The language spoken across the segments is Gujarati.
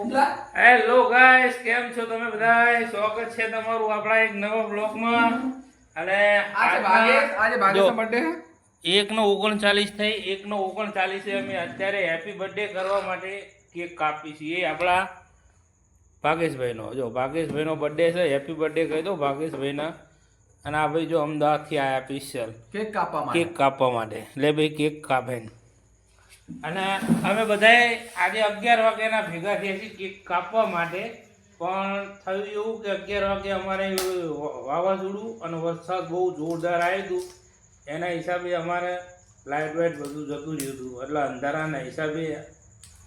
હેલો ગાઈસ, કેમ છો તમે બધા? સ્વાગત છે તમારું આપણા એક નવા બ્લોગમાં. અને આજે ભાગેશનો બર્થડે છે. 1/39 થઈ. 1/39 અમે અત્યારે હેપી બર્થડે કરવા માટે કેક કાપી છીએ. એ આપણા ભાગેશભાઈનો, જો ભાગેશભાઈનો બર્થડે છે. હેપી બર્થડે કહી દો ભાગેશભાઈના. અને આ ભાઈ જો અમદાવાદથી આવ્યા સ્પેશિયલ કેક કાપવા માટે. એટલે ભાઈ કેક કાપે. અને અમે બધાએ આજે 11 વાગ્યાના ભેગા થયા છીએ કેક કાપવા માટે. પણ થયું એવું કે 11 વાગે અમારે વાવાઝોડું અને વરસાદ બહુ જોરદાર આવ્યું હતું. એના હિસાબે અમારે લાઇટ વાઇટ બધું જતું રહ્યું હતું. એટલે અંધારાના હિસાબે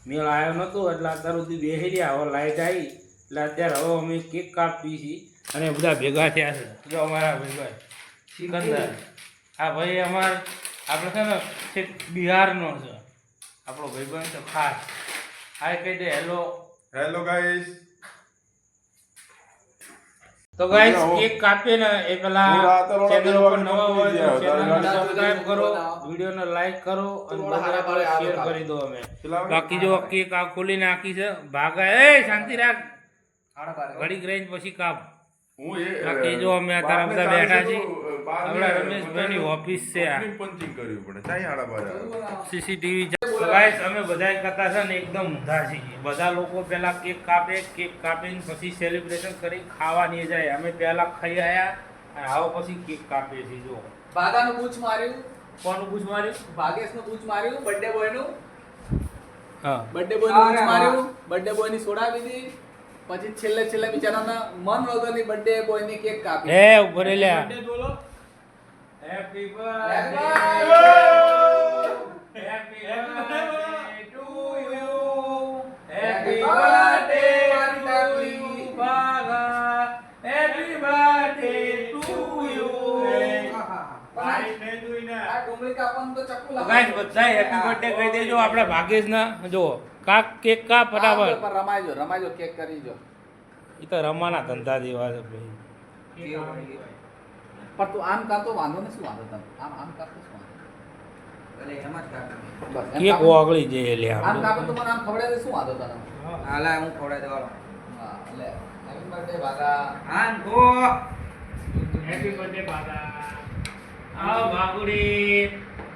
મેળ આવ્યો નહોતો. એટલે અત્યાર સુધી બેસી રહ્યા. હવે લાઇટ આવી એટલે અત્યારે હવે અમે કેક કાપી છીએ અને બધા ભેગા થયા છે. જો અમારા ભાઈ સિકંદર, આ ભાઈ આપણે છે ને છેક બિહારનો છે. આપણો ભાઈબંધ છે ખાસ. હાય કહી દે. Hello guys. તો ગાઈસ, કેક કાપીએ ને એ પહેલા ચેનલ ઉપર નવા હોય તો ચેનલને સબસ્ક્રાઇબ કરો, વિડિયોને લાઈક કરો અને બધા શેર કરી દો. અમે બાકી જો કેક આ ખોલી નાખી છે. ભાગા એ શાંતિ રાખ, ઘડીક રહીને પછી કાપ. બાકી જો અમે અત્યારે બધા બેઠા છીએ. આપણા રમેશભાઈની ઓફિસ છે. સીસીટીવી. ગાઈસ, અમે બધા કરતા છે ને એકદમ ઊંધા છીએ. બધા લોકો પહેલા કેક કાપીને પછી સેલિબ્રેશન કરી ખાવા નહીં જાય. અમે પહેલા ખાઈ આવ્યા અને આવો પછી કેક કાપીએ છીએ. જો ભાગાનું બૂચ માર્યું. કોનું બૂચ માર્યું? ભાગેશનું બૂચ માર્યું. બર્થડે બોયનું. હા, બર્થડે બોયનું બૂચ માર્યું. બર્થડે બોયની સોડા પીધી. પછી છેલ્લે બિચારાના મન વગરની બર્થડે બોયની કેક કાપી. હે ઉપર લ્યા. Happy birthday to you. Happy birthday to you ભાગા. Happy birthday to you. આ ડુંગળી કાપવાનું તો ચક્કુ લાગે. ગાઈસ, બધાય હેપી બર્થડે કહી દેજો આપણા ભાગેશના. જો કેક કા ફટાફટ. રમાજો કેક કરી જો. એ તો રમાના ધંધા જેવા છે ભાઈ. પણ તું આમ કાપતો વાંધો ને, શું વાંધો તને? આમ કાપતો શું વાંધો? બસ એમ કેક કાપો. ઓગળી જાય લે આમ કાપો તો મને આમ ખવડાવે તો શું વાંધો તને? હાલા હું ખવડાવી દેવાનો. હા, લે હેપી બર્થડે ભાગા. આન ગો હેપી બર્થડે બાબા. આવ બાગુડી.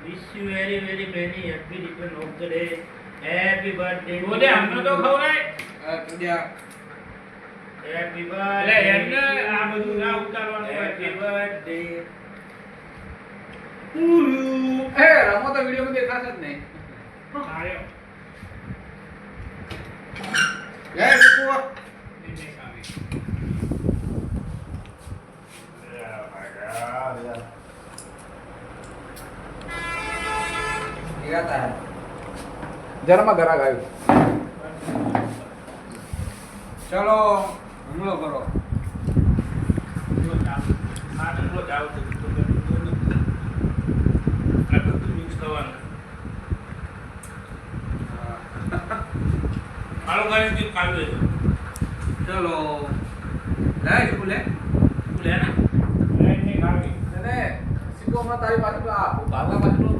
Wish you very very many happy return of the day. Happy birthday. બોલે અમને તો ખવડાય. પૂજા હેપી બર્થડે. એમને આ બધું ના ઉતારવાનું. Happy birthday. એ રમો તો વિડિયોમાં દેખાશે જ નહીં. આયો. જય કુવા નિરાતા જરમાં ગરાગ આવ્યું. ચલો હુમલો કરો. આ ડંગો જાવ તો આ બધું મિક્સ કરવાનું. આલો ગાઈસ, કેક કાપી દે. ચલો લાય સ્કૂલે લે ને. નહીં કાપી. અને સીધો હમણાં તારી બાજુ આ ભાગા બાજુનું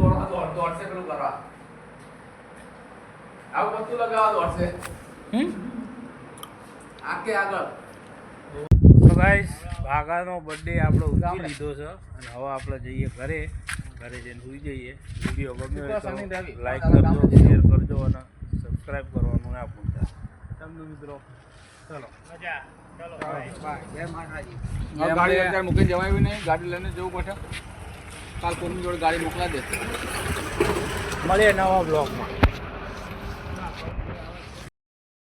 દોડશે પેલું કરવા. આવું બધું લગાવવા દોડશે. આકે આગળ. તો ગાઈસ, ભાગાનો બર્થડે આપણો ઉજવી લીધો છે અને હવે આપણે જઈએ ઘરે જઈને સુઈ જઈએ. વિડીયો ગમ્યો હોય તો લાઈક કરજો, શેર કરજો અને સબસ્ક્રાઇબ કરવાનું ના ભૂલતા. તમને મિત્રો ચલો મજા. ચલો બાય. જય માતાજી. ગાડી અત્યારે મૂકીને જવાયું નહીં. ગાડી લઈને જવું પડશે. કાલ કોઈની જોડે ગાડી મોકલા દે. મળીએ નવા બ્લોગમાં.